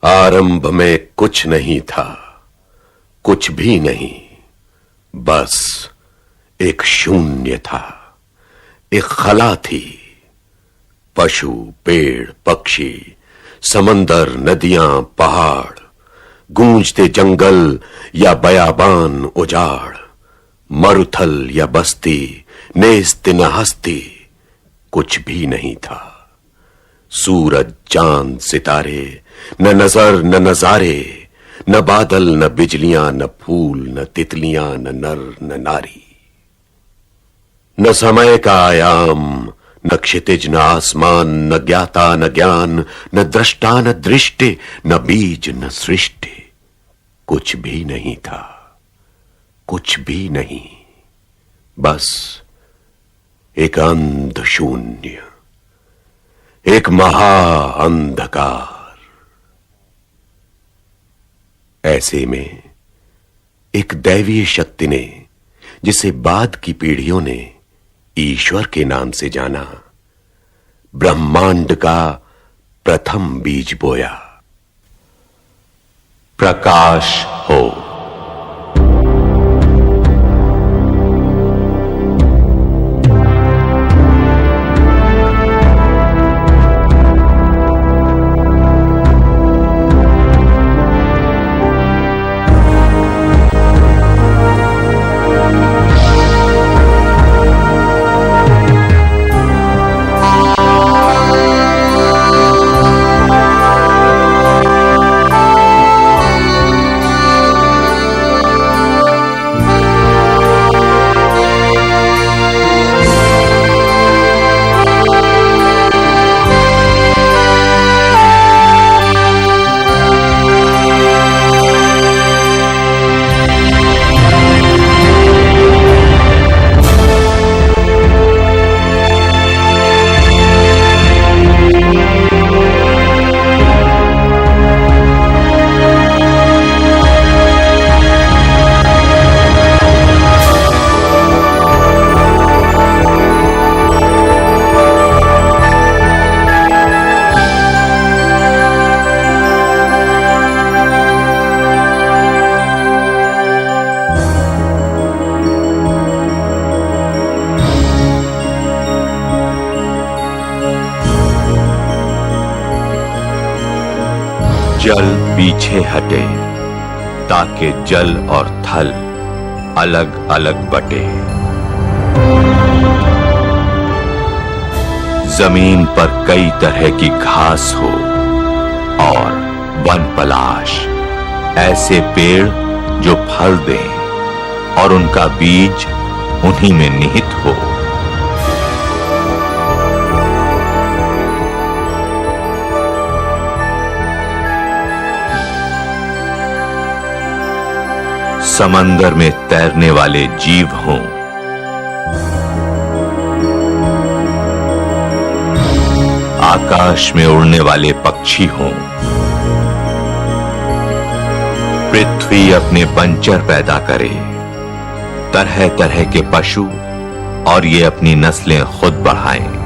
आरंभ में कुछ नहीं था, कुछ भी नहीं, बस एक शून्य था, एक खला थी। पशु, पेड़, पक्षी, समंदर, नदियां, पहाड़, गूंजते जंगल या बयाबान उजाड़, मरुथल या बस्ती, नेस्त न हस्ती, कुछ भी नहीं था। सूरज, चांद, सितारे, न नजर न नजारे, न बादल न बिजलियां, न फूल न तितलियां, न नर न नारी। न समय का आयाम, न क्षितिज न आसमान, न ज्ञाता न ज्ञान, न दृष्टा न दृष्टि, न बीज न सृष्टि, कुछ भी नहीं था, कुछ भी नहीं, बस एक अंध शून्य, एक महा अंधकार। ऐसे में एक दैवीय शक्ति ने, जिसे बाद की पीढ़ियों ने ईश्वर के नाम से जाना, ब्रह्मांड का प्रथम बीज बोया। प्रकाश हो। जल पीछे हटे ताकि जल और थल अलग अलग बटे। जमीन पर कई तरह की घास हो और वन पलाश, ऐसे पेड़ जो फल दें और उनका बीज उन्हीं में निहित हो। समंदर में तैरने वाले जीव हों, आकाश में उड़ने वाले पक्षी हों, पृथ्वी अपने पंचर पैदा करे, तरह तरह के पशु, और ये अपनी नस्लें खुद बढ़ाएं।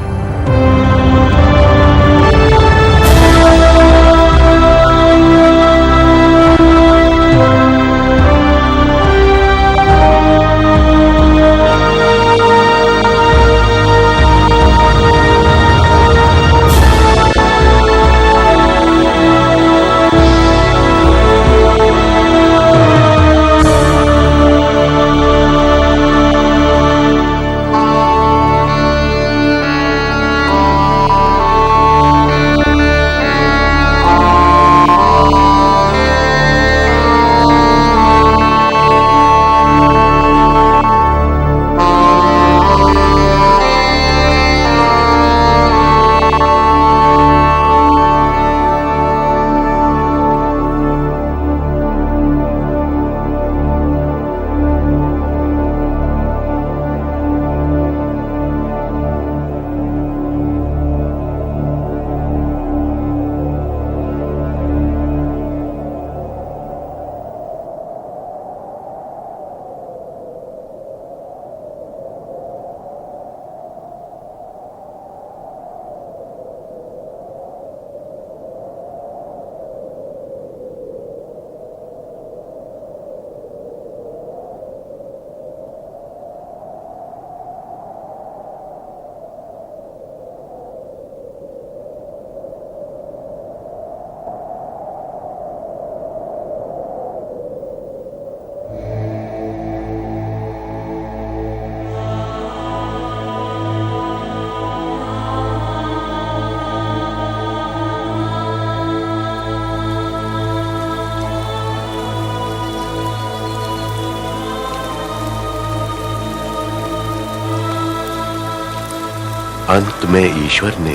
अंत में ईश्वर ने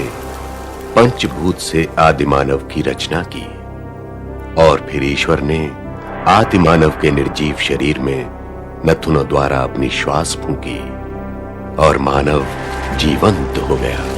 पंचभूत से आदिमानव की रचना की और फिर ईश्वर ने आदिमानव के निर्जीव शरीर में नथुनों द्वारा अपनी श्वास फूंकी और मानव जीवंत हो गया।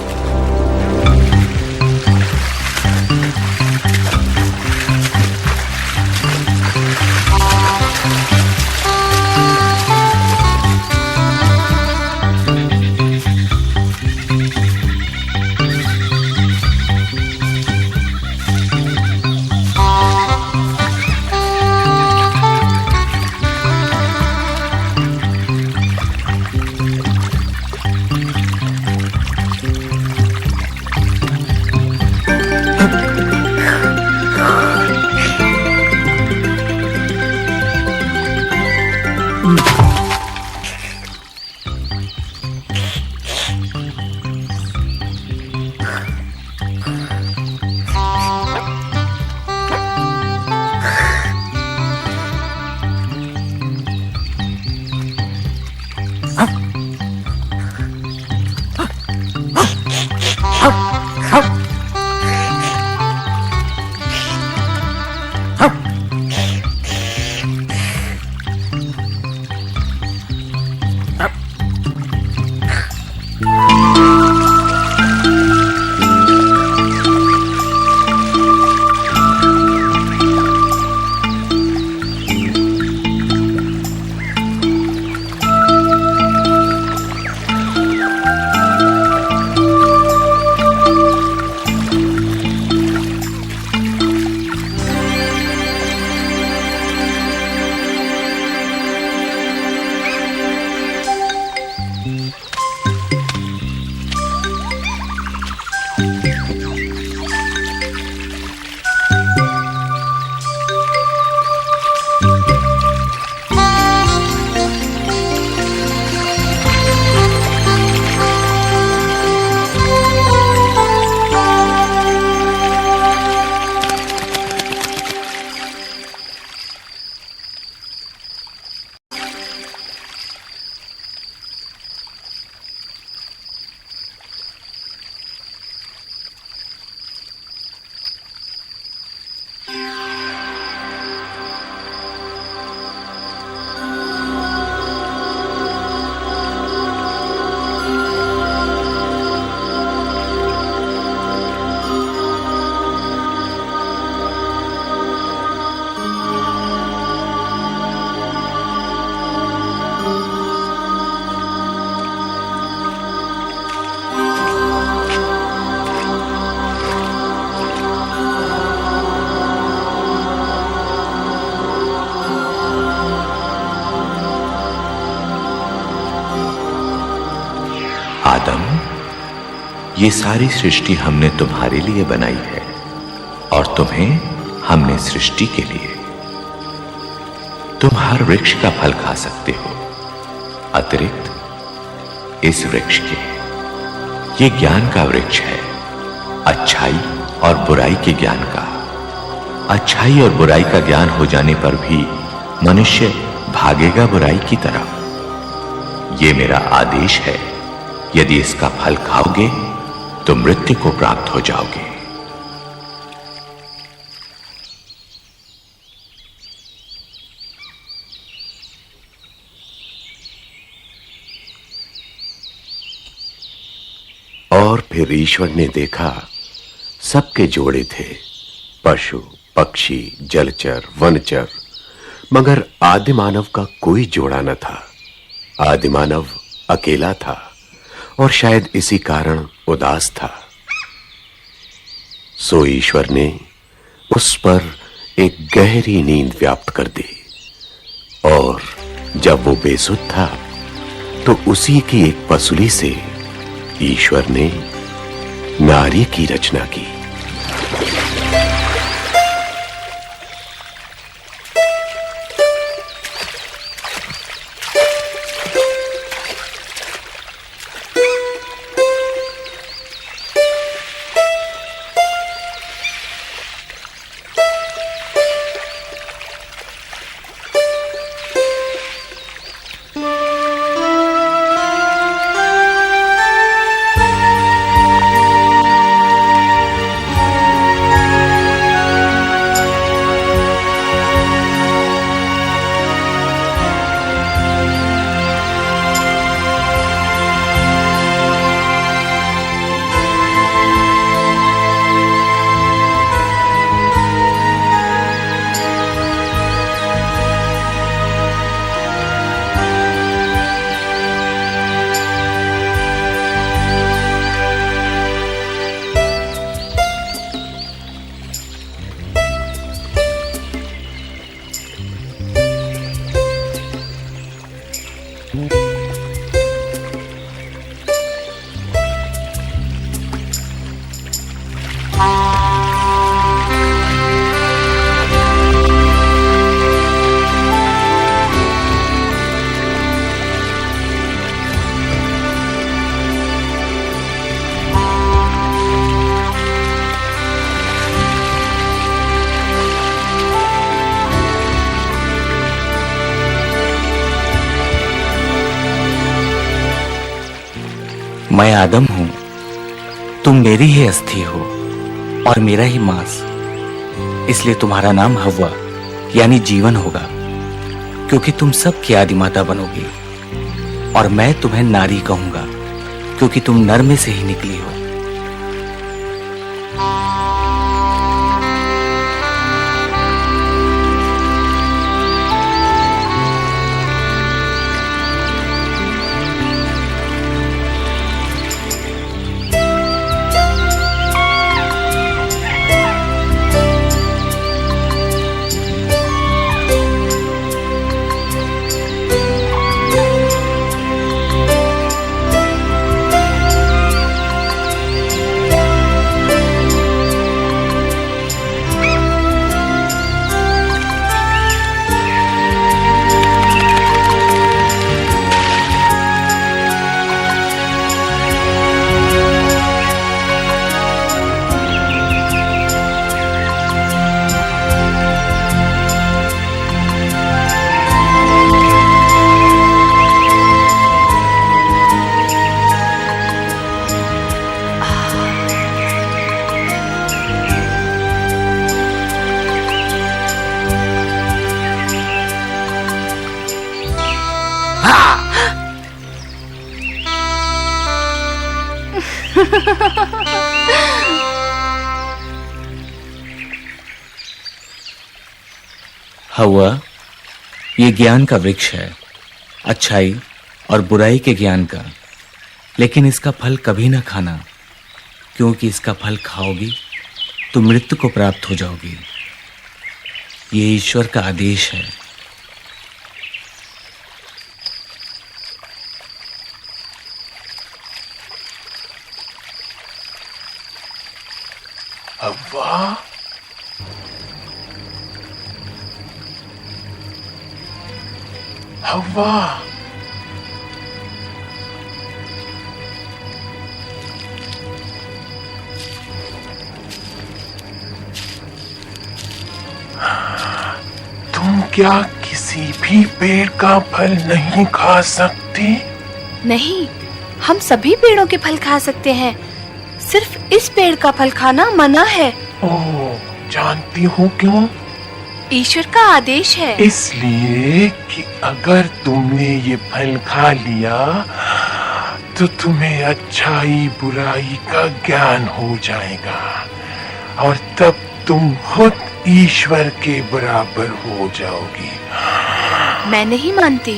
आदम, ये सारी सृष्टि हमने तुम्हारे लिए बनाई है और तुम्हें हमने सृष्टि के लिए। तुम हर वृक्ष का फल खा सकते हो अतिरिक्त इस वृक्ष के। ये ज्ञान का वृक्ष है, अच्छाई और बुराई के ज्ञान का। अच्छाई और बुराई का ज्ञान हो जाने पर भी मनुष्य भागेगा बुराई की तरफ। ये मेरा आदेश है, यदि इसका फल खाओगे तो मृत्यु को प्राप्त हो जाओगे। और फिर ईश्वर ने देखा सबके जोड़े थे, पशु पक्षी जलचर वनचर, मगर आदिमानव का कोई जोड़ा न था। आदिमानव अकेला था और शायद इसी कारण उदास था। सो ईश्वर ने उस पर एक गहरी नींद व्याप्त कर दी और जब वो बेसुध था तो उसी की एक पसुली से ईश्वर ने नारी की रचना की। मैं आदम हूं, तुम मेरी ही अस्थि हो और मेरा ही मांस, इसलिए तुम्हारा नाम हव्वा यानी जीवन होगा, क्योंकि तुम सब की आदिमाता बनोगी। और मैं तुम्हें नारी कहूंगा, क्योंकि तुम नर में से ही निकली हो। हव्वा, ये ज्ञान का वृक्ष है, अच्छाई और बुराई के ज्ञान का, लेकिन इसका फल कभी ना खाना, क्योंकि इसका फल खाओगी तो मृत्यु को प्राप्त हो जाओगी। ये ईश्वर का आदेश है। हव्वा, हव्वा, तुम क्या किसी भी पेड़ का फल नहीं खा सकती? नहीं, हम सभी पेड़ों के फल खा सकते हैं, सिर्फ इस पेड़ का फल खाना मना है। ओह, जानती हूँ क्यों? ईश्वर का आदेश है। इसलिए कि अगर तुमने ये फल खा लिया तो तुम्हें अच्छाई बुराई का ज्ञान हो जाएगा और तब तुम खुद ईश्वर के बराबर हो जाओगी। मैं नहीं मानती।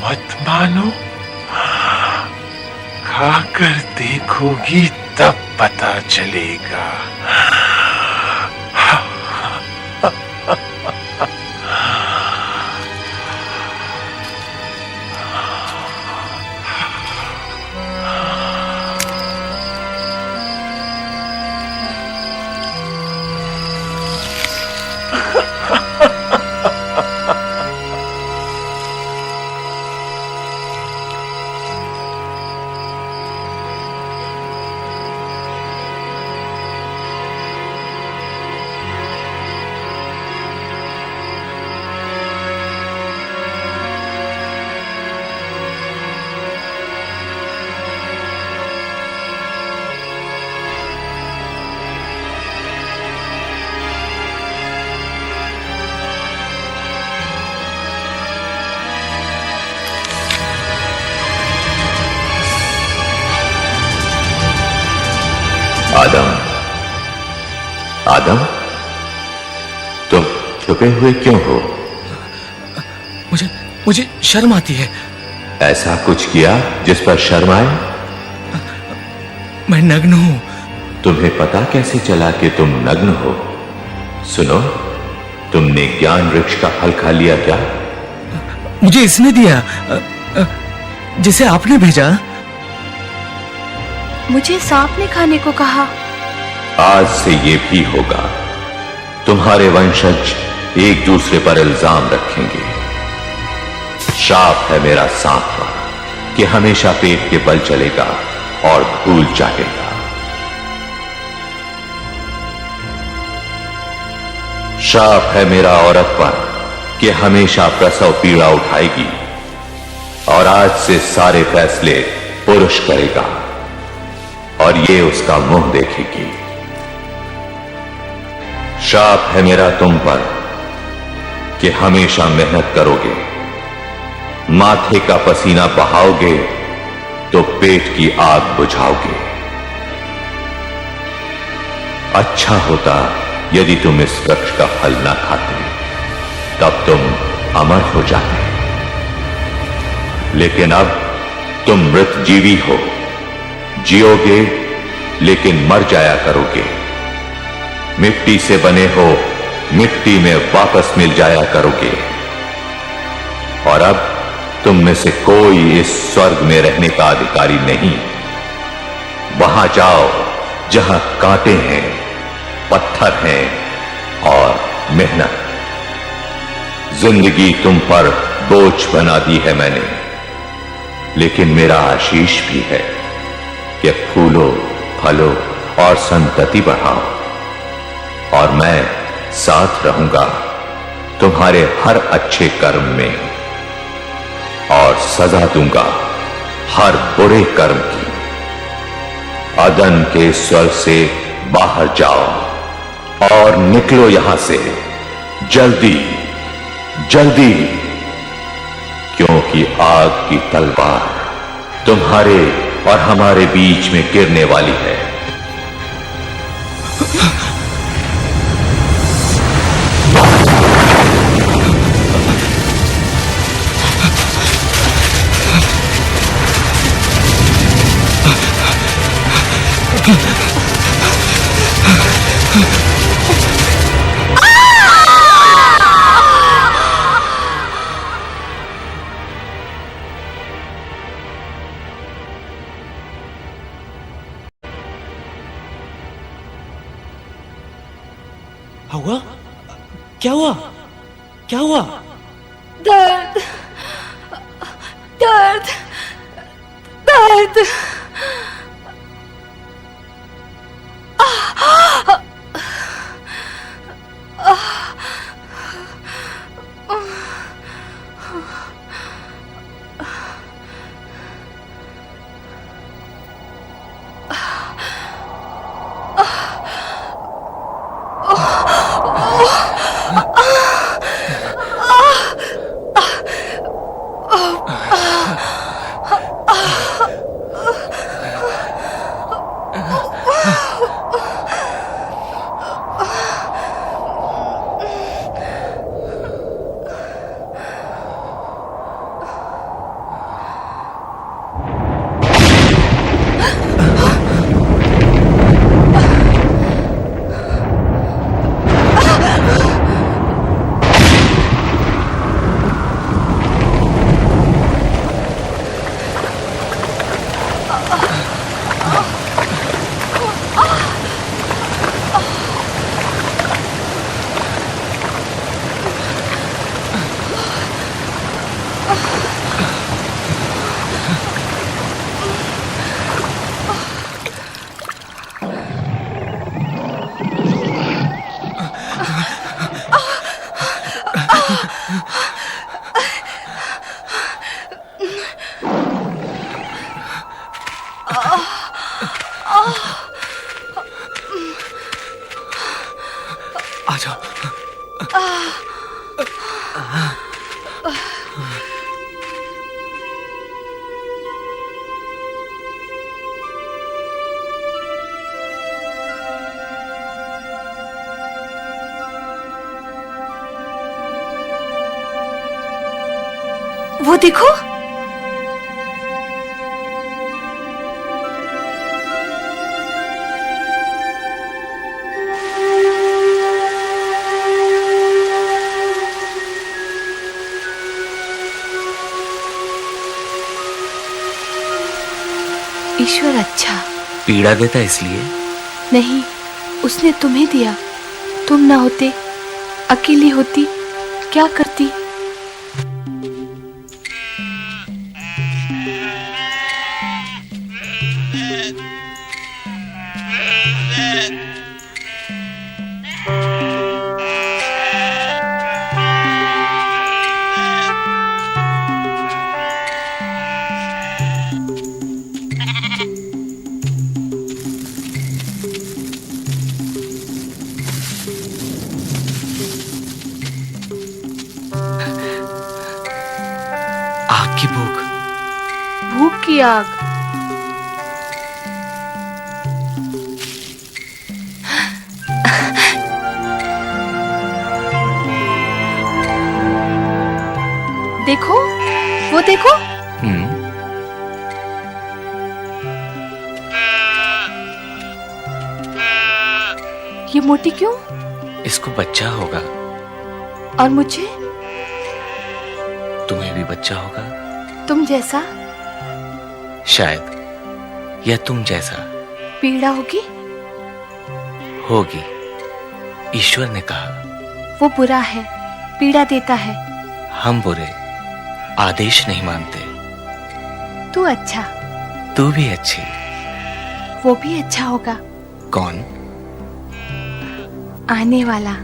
मत मानो, खाकर देखोगी तब पता चलेगा। आदम, आदम, तुम छुपे हुए क्यों हो? मुझे शर्म आती है। ऐसा कुछ किया जिस पर शर्म आए? मैं नग्न हूं। तुम्हें पता कैसे चला कि तुम नग्न हो? सुनो, तुमने ज्ञान वृक्ष का फल खा लिया क्या? मुझे इसने दिया, जिसे आपने भेजा। मुझे सांप ने खाने को कहा। आज से ये भी होगा। तुम्हारे वंशज एक दूसरे पर इल्जाम रखेंगे। श्राप है मेरा सांप पर कि हमेशा पेट के बल चलेगा और धूल चाटेगा। श्राप है मेरा औरत पर कि हमेशा प्रसव पीड़ा उठाएगी और आज से सारे फैसले पुरुष करेगा। और ये उसका मुंह देखेगी। श्राप है मेरा तुम पर कि हमेशा मेहनत करोगे, माथे का पसीना बहाओगे तो पेट की आग बुझाओगे। अच्छा होता यदि तुम इस वृक्ष का फल ना खाते, तब तुम अमर हो जाते। लेकिन अब तुम मृत जीवी हो, जियोगे लेकिन मर जाया करोगे। मिट्टी से बने हो, मिट्टी में वापस मिल जाया करोगे। और अब तुम में से कोई इस स्वर्ग में रहने का अधिकारी नहीं। वहां जाओ जहां कांटे हैं, पत्थर हैं और मेहनत। जिंदगी तुम पर बोझ बना दी है मैंने, लेकिन मेरा आशीष भी है कि फूलो, फलो और संतति बढ़ाओ। और मैं साथ रहूंगा तुम्हारे हर अच्छे कर्म में और सजा दूंगा हर बुरे कर्म की। अदन के स्वर्ग से बाहर जाओ और निकलो यहां से जल्दी जल्दी, क्योंकि आग की तलवार तुम्हारे और हमारे बीच में गिरने वाली है। हुआ? क्या हुआ? क्या हुआ? दर्द, दर्द, दर्द। आ जाओ। वो देखो, ईश्वर अच्छा। पीड़ा देता इसलिए? नहीं, उसने तुम्हें दिया। तुम ना होते, अकेली होती, क्या करती? की भूख। भूख की आग। देखो, वो देखो। ये मोटी क्यों? इसको बच्चा होगा। और मुझे? तुम्हें भी बच्चा होगा। तुम जैसा? शायद, या तुम जैसा। पीड़ा होगी? होगी, ईश्वर ने कहा। वो बुरा है, पीड़ा देता है। हम बुरे, आदेश नहीं मानते। तू अच्छा। तू भी अच्छी। वो भी अच्छा होगा। कौन? आने वाला।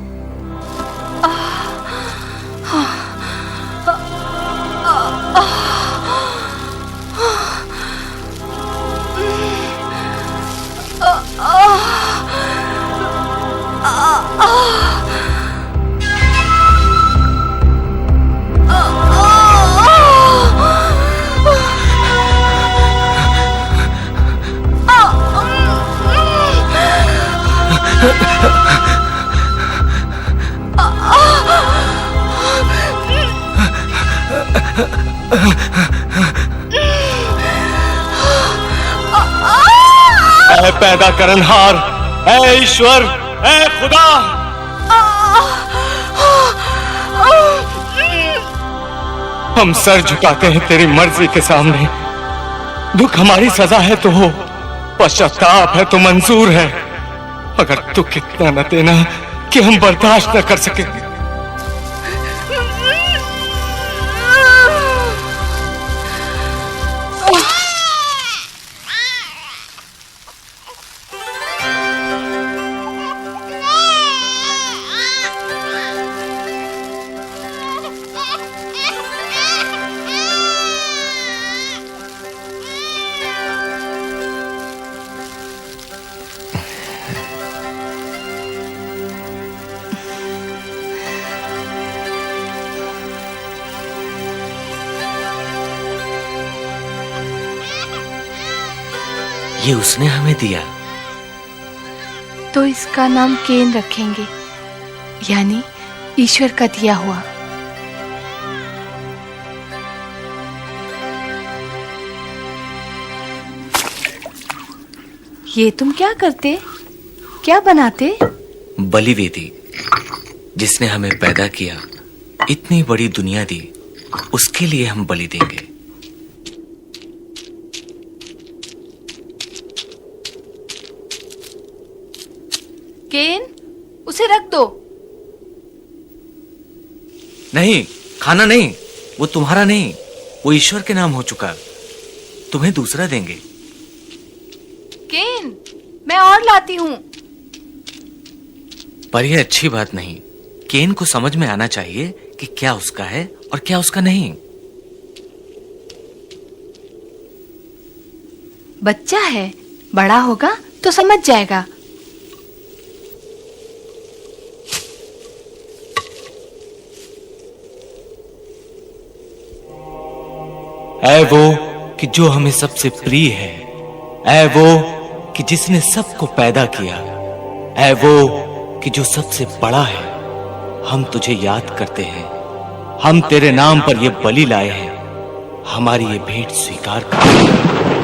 ऐ पैदा करनहार, ऐ ईश्वर, ऐ खुदा। हम सर झुकाते हैं तेरी मर्जी के सामने। दुख हमारी सजा है तो हो, पश्चाताप है तो मंजूर है, मगर दुख इतना न देना कि हम बर्दाश्त न कर सके। ये उसने हमें दिया। तो इसका नाम केन रखेंगे, यानी ईश्वर का दिया हुआ। ये तुम क्या करते? क्या बनाते? बलिवेदी। जिसने हमें पैदा किया, इतनी बड़ी दुनिया दी, उसके लिए हम बलि देंगे। केन, उसे रख दो। नहीं, खाना नहीं, वो तुम्हारा नहीं, वो ईश्वर के नाम हो चुका। तुम्हें दूसरा देंगे। केन, मैं और लाती हूं। पर यह अच्छी बात नहीं। केन को समझ में आना चाहिए कि क्या उसका है और क्या उसका नहीं। बच्चा है, बड़ा होगा तो समझ जाएगा। ऐ वो कि जो हमें सबसे प्रिय है, ऐ वो कि जिसने सबको पैदा किया, ऐ वो कि जो सबसे बड़ा है, हम तुझे याद करते हैं। हम तेरे नाम पर ये बलि लाए हैं, हमारी ये भेंट स्वीकार कर।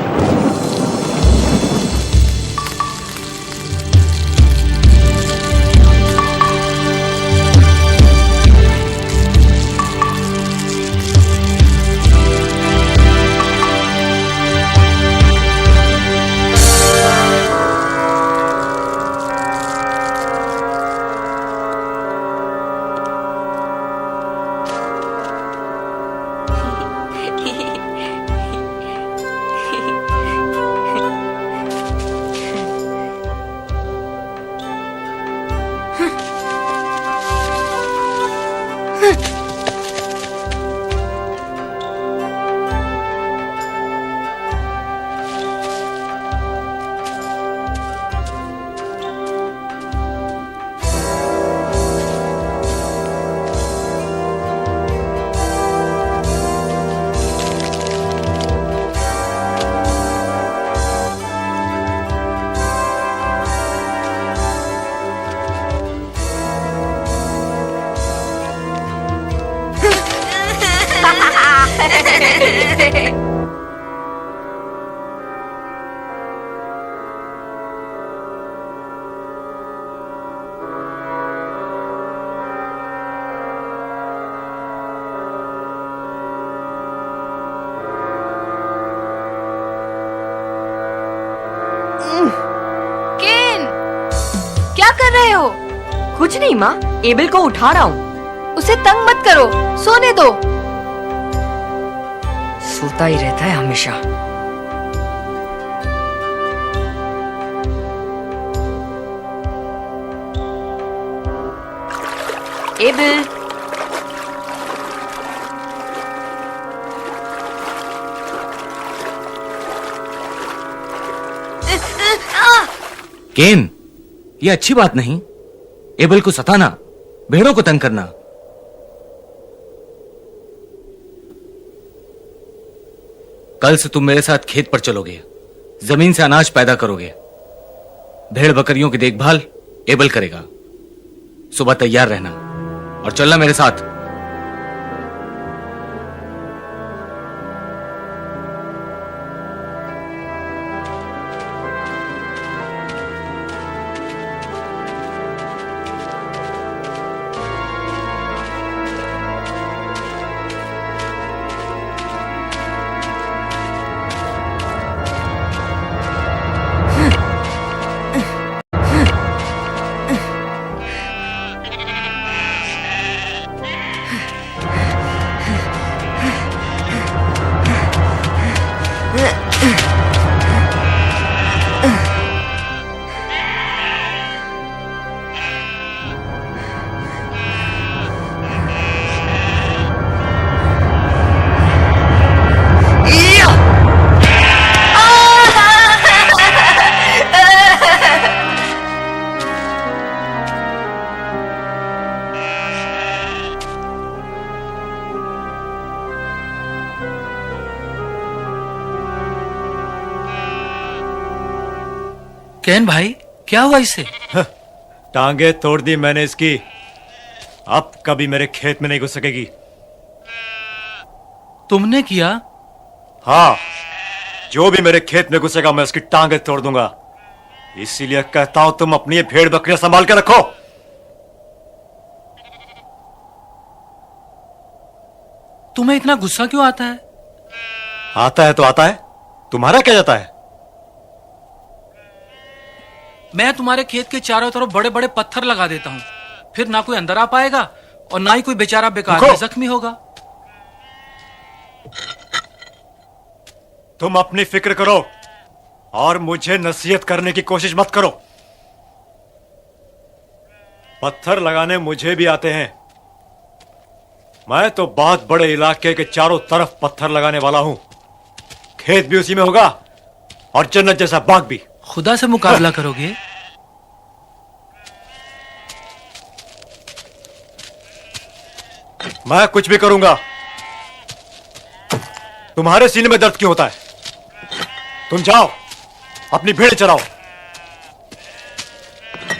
केन, क्या कर रहे हो? कुछ नहीं माँ, एबल को उठा रहा हूँ। उसे तंग मत करो, सोने दो। सोता ही रहता है हमेशा। एबल, केन, ये अच्छी बात नहीं। एबल को सताना, भेड़ों को तंग करना। कल से तुम मेरे साथ खेत पर चलोगे, जमीन से अनाज पैदा करोगे। भेड़ बकरियों की देखभाल एबल करेगा। सुबह तैयार रहना और चलना मेरे साथ। केन भाई, क्या हुआ इसे? टांगे तोड़ दी मैंने इसकी। अब कभी मेरे खेत में नहीं घुस सकेगी। तुमने किया? हाँ, जो भी मेरे खेत में घुसेगा मैं उसकी टांगे तोड़ दूंगा। इसीलिए कहता हूं तुम अपनी ये भेड़ बकरियां संभाल के रखो। तुम्हें इतना गुस्सा क्यों आता है? आता है तो आता है, तुम्हारा क्या जाता है? मैं तुम्हारे खेत के चारों तरफ बड़े बड़े पत्थर लगा देता हूँ, फिर ना कोई अंदर आ पाएगा और ना ही कोई बेचारा बेकार में जख्मी होगा। तुम अपनी फिक्र करो और मुझे नसीहत करने की कोशिश मत करो। पत्थर लगाने मुझे भी आते हैं। मैं तो बहुत बड़े इलाके के चारों तरफ पत्थर लगाने वाला हूं। खेत भी उसी में होगा और जन्नत जैसा बाग भी। खुदा से मुकाबला करोगे? मैं कुछ भी करूंगा। तुम्हारे सीने में दर्द क्यों होता है? तुम जाओ, अपनी भेड़ चराओ।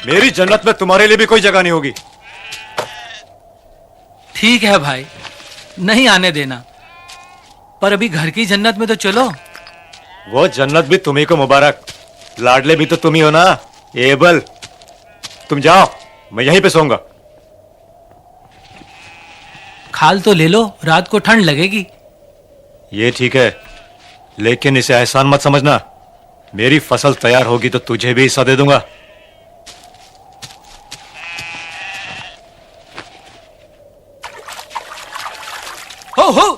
मेरी जन्नत में तुम्हारे लिए भी कोई जगह नहीं होगी। ठीक है भाई, नहीं आने देना, पर अभी घर की जन्नत में तो चलो। वो जन्नत भी तुम्ही को मुबारक। लाडले भी तो तुम ही हो ना एबल। तुम जाओ, मैं यहीं पे सोऊंगा। खाल तो ले लो, रात को ठंड लगेगी। ये ठीक है, लेकिन इसे एहसान मत समझना। मेरी फसल तैयार होगी तो तुझे भी हिस्सा दे दूंगा। हो हो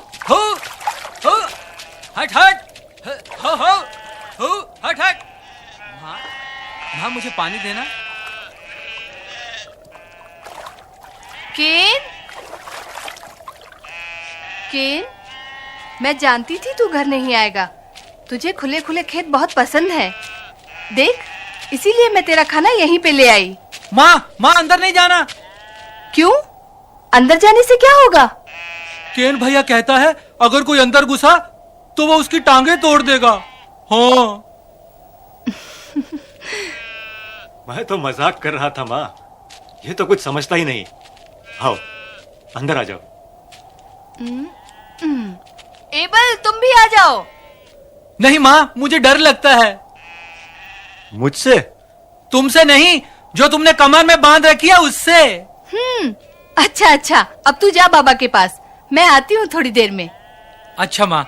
हट हट हो हट हट। माँ, माँ मुझे पानी देना। केन, केन, मैं जानती थी तू घर नहीं आएगा। तुझे खुले खुले खेत बहुत पसंद है। देख, इसीलिए मैं तेरा खाना यहीं पे ले आई। माँ अंदर नहीं जाना। क्यों? अंदर जाने से क्या होगा? केन भैया कहता है अगर कोई अंदर घुसा तो वो उसकी टांगे तोड़ देगा। हाँ। मैं तो मजाक कर रहा था माँ, ये तो कुछ समझता ही नहीं। आओ अंदर आ जाओ। एबल तुम भी आ जाओ। नहीं माँ, मुझे डर लगता है। मुझसे? तुमसे नहीं, जो तुमने कमर में बांध रखी है उससे। अच्छा अच्छा, अब तू जा बाबा के पास, मैं आती हूँ थोड़ी देर में। अच्छा माँ।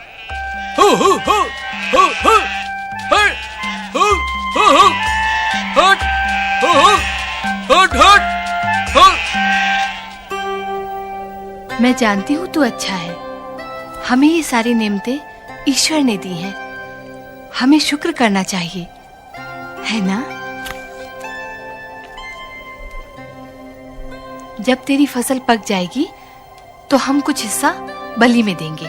Who who who who who हट हु हु हु हट हु हु हट हट हु। मैं जानती हूँ तू अच्छा है। हमें ये सारी नेमतें ईश्वर ने दी हैं। हमें शुक्र करना चाहिए, है ना? जब तेरी फसल पक जाएगी तो हम कुछ हिस्सा बलि में देंगे,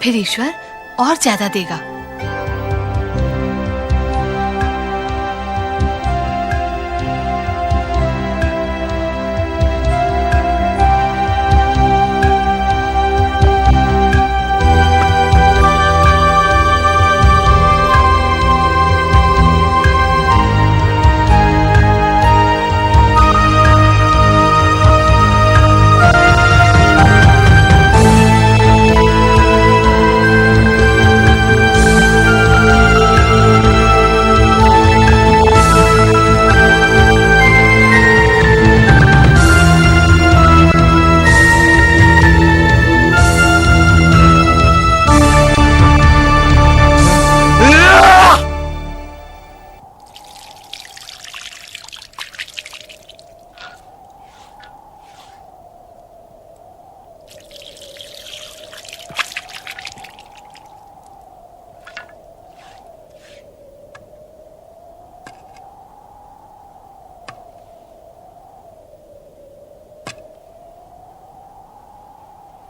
फिर ईश्वर और ज्यादा देगा।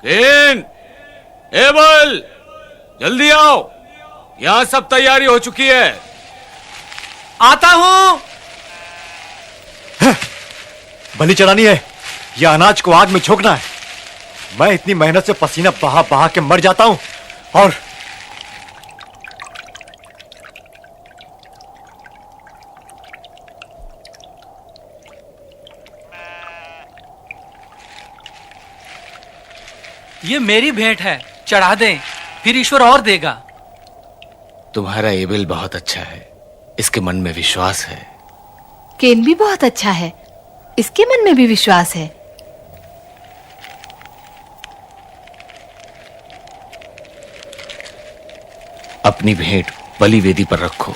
केन, एबल, जल्दी आओ, यहां सब तैयारी हो चुकी है। आता हूं। बलि चढ़ानी है या अनाज को आग में झोंकना है? मैं इतनी मेहनत से पसीना बहा बहा के मर जाता हूं और ये मेरी भेंट है, चढ़ा दें, फिर ईश्वर और देगा। तुम्हारा एबेल बहुत अच्छा है, इसके मन में विश्वास है। केन भी बहुत अच्छा है, इसके मन में भी विश्वास है। अपनी भेंट बलि वेदी पर रखो।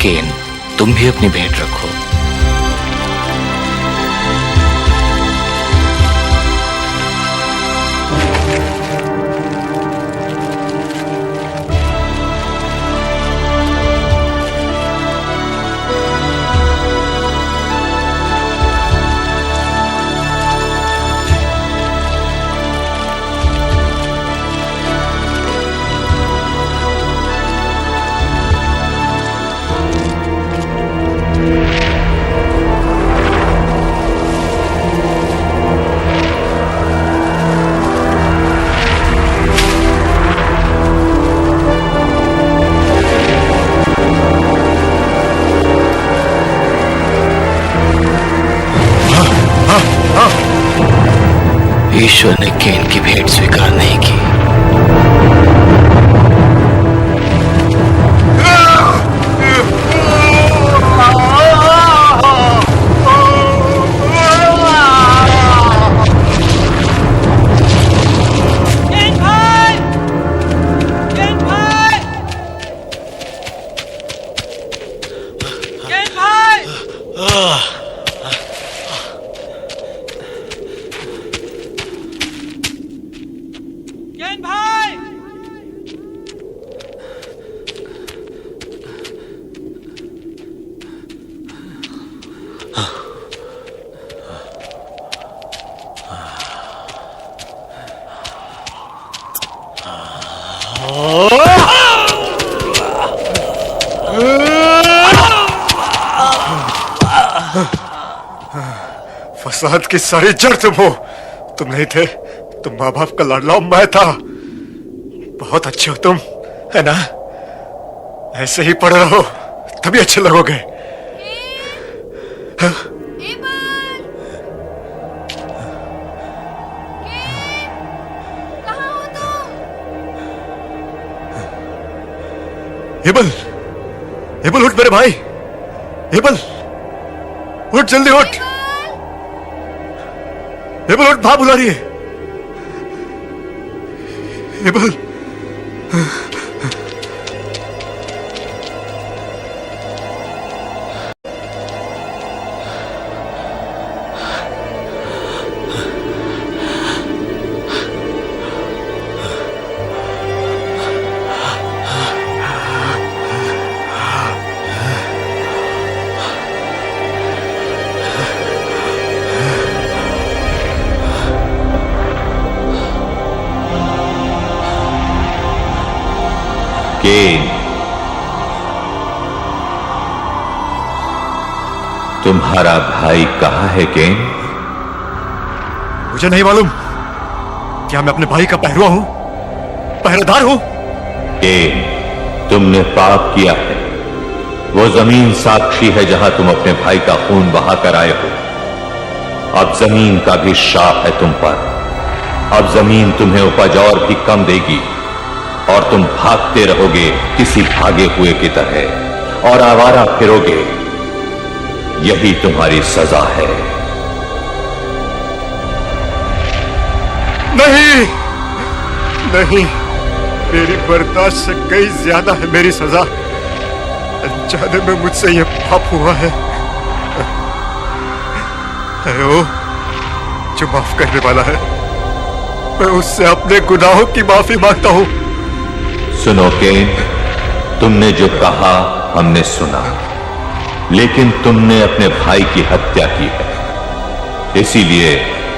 केन, तुम भी अपनी भेंट रखो। ईश्वर ने केन की भेंट स्वीकार नहीं की। फसाद की सारी जड़ तुम हो। तुम नहीं थे, तुम माँ बाप का लाडला मैं था। बहुत अच्छे हो तुम, है ना? ऐसे ही पड़े रहो, तभी अच्छे लगोगे। हाँ? एबल, एबल उठ मेरे भाई, एबल उठ, जल्दी उठ। एबल उठ, मां बुला रही है। एबल, केन, तुम्हारा भाई कहाँ है केन? मुझे नहीं मालूम। क्या मैं अपने भाई का पहरुआ हूं, पहरेदार हूं? केन, तुमने पाप किया है। वो जमीन साक्षी है जहां तुम अपने भाई का खून बहा कर आए हो। अब जमीन का भी श्राप है तुम पर। अब जमीन तुम्हें उपज और भी कम देगी और तुम भागते रहोगे किसी भागे हुए की तरह और आवारा फिरोगे। यही तुम्हारी सजा है। नहीं, नहीं, मेरी बर्दाश्त से कई ज्यादा है मेरी सजा। अनजाने में मुझसे यह पाप हुआ है। ओ, जो माफ करने वाला है, मैं उससे अपने गुनाहों की माफी मांगता हूं। सुनो केन, तुमने जो कहा हमने सुना, लेकिन तुमने अपने भाई की हत्या की है, इसीलिए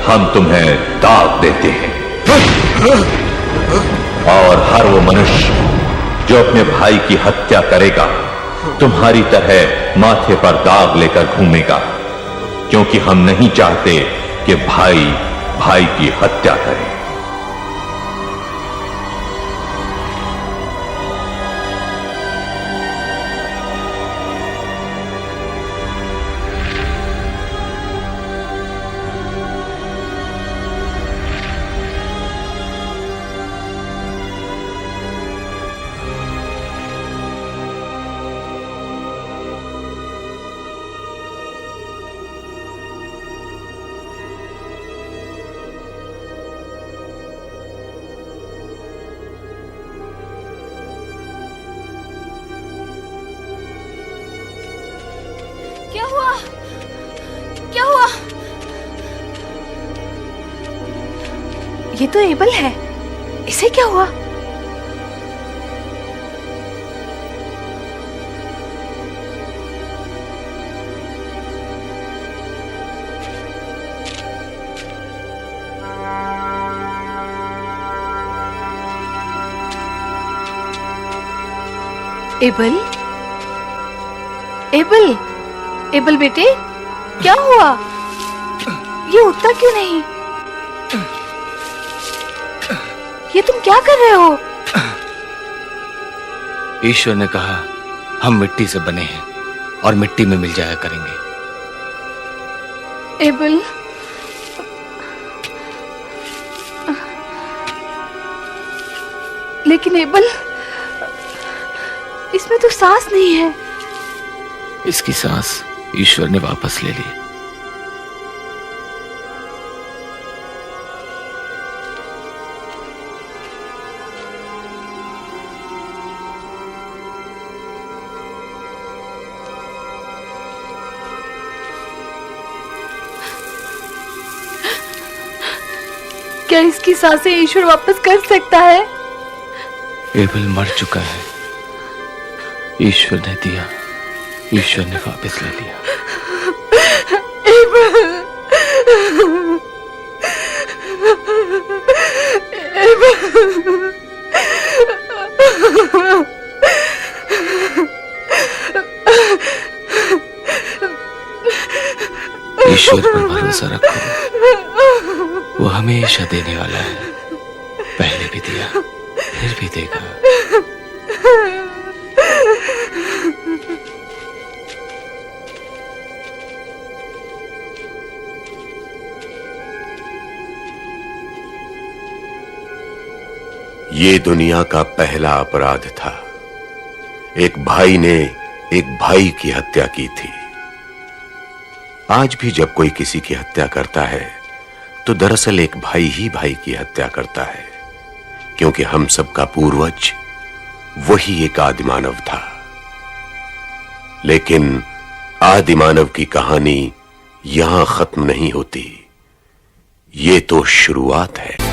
हम तुम्हें दाग देते हैं। और हर वो मनुष्य जो अपने भाई की हत्या करेगा तुम्हारी तरह माथे पर दाग लेकर घूमेगा, क्योंकि हम नहीं चाहते कि भाई भाई की हत्या करे। क्या हुआ? क्या हुआ? ये तो एबल है, इसे क्या हुआ? एबल, एबल, एबल बेटे, क्या हुआ? ये उठता क्यों नहीं? ये तुम क्या कर रहे हो? ईश्वर ने कहा हम मिट्टी से बने हैं और मिट्टी में मिल जाया करेंगे। एबल, लेकिन एबल, इसमें तो सांस नहीं है। इसकी सांस ईश्वर ने वापस ले ली। क्या इसकी सांसें ईश्वर वापस कर सकता है? एबल मर चुका है। ईश्वर ने दिया, ईश्वर ने वापस ले लिया। ईश्वर पर भरोसा रखो, वो हमेशा देने वाला है। पहले भी दिया, फिर भी देगा। ये दुनिया का पहला अपराध था। एक भाई ने एक भाई की हत्या की थी। आज भी जब कोई किसी की हत्या करता है तो दरअसल एक भाई ही भाई की हत्या करता है, क्योंकि हम सबका पूर्वज वही एक आदिमानव था। लेकिन आदिमानव की कहानी यहां खत्म नहीं होती। ये तो शुरुआत है।